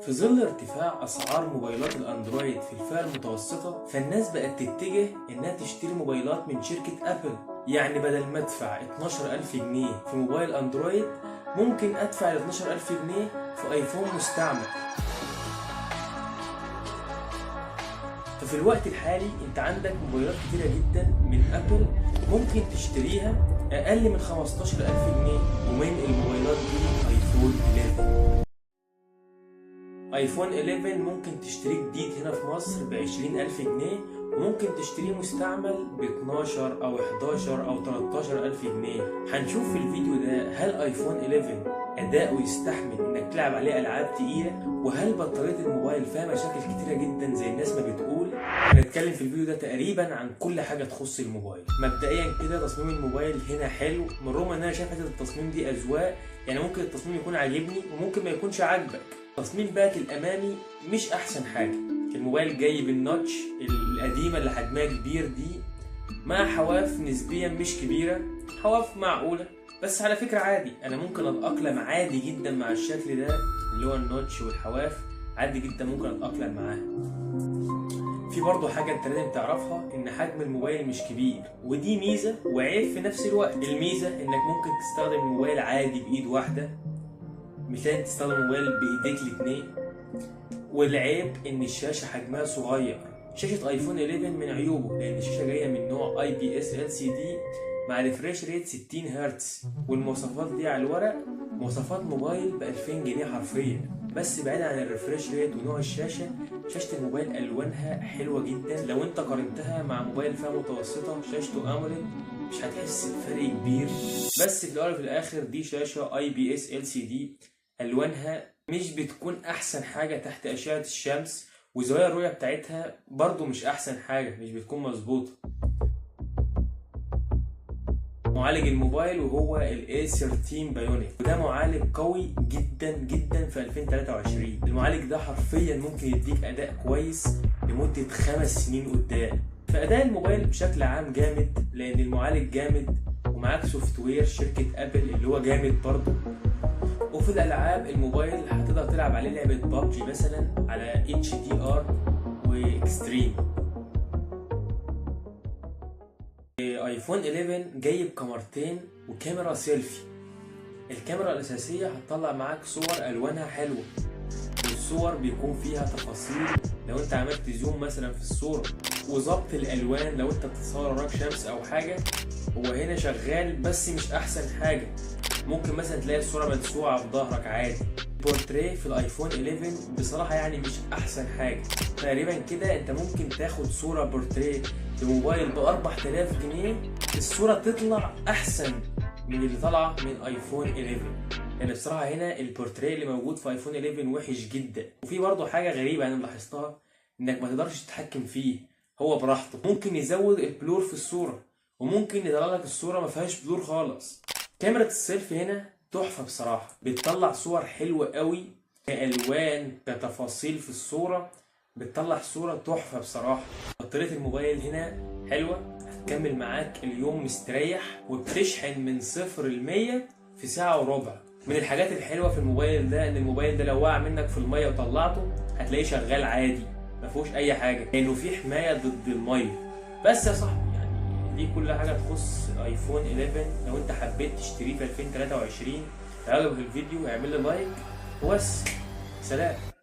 في ظل ارتفاع اسعار موبايلات الاندرويد في الفئة المتوسطة، فالناس بقت تتجه انها تشتري موبايلات من شركة ابل. يعني بدل ما ادفع 12000 جنيه في موبايل اندرويد، ممكن ادفع ال 12000 جنيه في ايفون مستعمل. ففي الوقت الحالي انت عندك موبايلات كتيرة جدا من ابل ممكن تشتريها اقل من 15000 جنيه، ومن الموبايلات دي ايفون 11. ايفون 11 ممكن تشتريه جديد هنا في مصر ب20000 جنيه، وممكن تشتريه مستعمل ب 12 او 11 او 13000 جنيه. هنشوف في الفيديو ده هل ايفون 11 اداؤه يستحمل انك تلعب عليه العاب تقيله، وهل بطاريه الموبايل فيها مشاكل كتيره جدا زي الناس ما بتقول. هنتكلم في الفيديو ده تقريبا عن كل حاجه تخص الموبايل. مبدئيا كده تصميم الموبايل هنا حلو، من رغم ان انا شايف حته التصميم دي اذواق، يعني ممكن التصميم يكون عاجبني وممكن ما يكونش عاجبك. تصميم باك الامامي مش احسن حاجه، الموبايل جاي بالنوتش القديمه اللي حجمها كبير دي، مع حواف نسبيا مش كبيره، حواف معقوله. بس على فكره عادي، انا ممكن اتاقلم عادي جدا مع الشكل ده اللي هو النوتش والحواف، عادي جدا ممكن اتاقلم معاها. في برضه حاجه انت لازم تعرفها، ان حجم الموبايل مش كبير، ودي ميزه وعيب في نفس الوقت. الميزه انك ممكن تستخدم الموبايل عادي بايد واحده، مش لازم تستخدم الموبايل بايديك الاتنين. والعيب ان الشاشه حجمها صغير. شاشه ايفون 11 من عيوبه لان الشاشه جايه من نوع IPS LCD مع ريفريش ريت 60 هرتز، والمواصفات دي على الورق مواصفات موبايل ب 2000 جنيه حرفيا. بس بعيدا عن الريفريش ريت ونوع الشاشه، شاشه الموبايل الوانها حلوه جدا. لو انت قارنتها مع موبايل فئه متوسطه شاشته اموليد مش هتحس بفرق كبير. بس في الاول وفي الاخر دي شاشه IPS LCD، الوانها مش بتكون احسن حاجه تحت اشعه الشمس، وزوايا الرؤيه بتاعتها برضو مش احسن حاجه، مش بتكون مظبوطه. معالج الموبايل وهو ال A13 بايونيك، وده معالج قوي جدا جدا في 2023. المعالج ده حرفيا ممكن يديك اداء كويس لمده 5 سنين قدام. فاداء الموبايل بشكل عام جامد لان المعالج جامد، ومعاك سوفت وير شركه ابل اللي هو جامد برضو. وفي الالعاب الموبايل هتقدر تلعب عليه لعبه بابجي مثلا على HDR واكستريم. ايفون 11 جاي بكاميرتين وكاميرا سيلفي. الكاميرا الاساسيه هتطلع معاك صور الوانها حلوه، والصور بيكون فيها تفاصيل لو انت عملت زوم مثلا في الصوره، وظبط الالوان لو انت بتصور وراك شمس او حاجه هو هنا شغال، بس مش احسن حاجه. ممكن مثلا تلاقي الصوره ملسوعه في ظهرك عادي. البورتريه في الايفون 11 بصراحه يعني مش احسن حاجه. تقريبا كده انت ممكن تاخد صوره بورتريه بموبايل ب 4000 جنيه الصوره تطلع احسن من اللي طالعه من ايفون 11. يعني بصراحه هنا البورتريه اللي موجود في ايفون 11 وحش جدا. وفي برضه حاجه غريبه انا لاحظتها، انك ما تقدرش تتحكم فيه، هو براحته. ممكن يزود البلور في الصوره، وممكن يطلع لك الصوره ما فيهاش بلور خالص. كاميرا السيلفي هنا تحفه بصراحه، بتطلع صور حلوه قوي كالوان كتفاصيل في الصوره، بتطلع صوره تحفه بصراحه. بطاريه الموبايل هنا حلوه، هتكمل معاك اليوم مستريح، وبتشحن من 0 ل 100 في ساعه وربع. من الحاجات الحلوه في الموبايل ده ان الموبايل ده لو وقع منك في الميه وطلعته هتلاقيه شغال عادي، ما فيهوش اي حاجه لانه فيه حمايه ضد الميه. بس يا صاحبي دي كل حاجه تخص ايفون 11. لو انت حبيت تشتريه في 2023 عجبك الفيديو اعمل لي لايك وبس. سلام.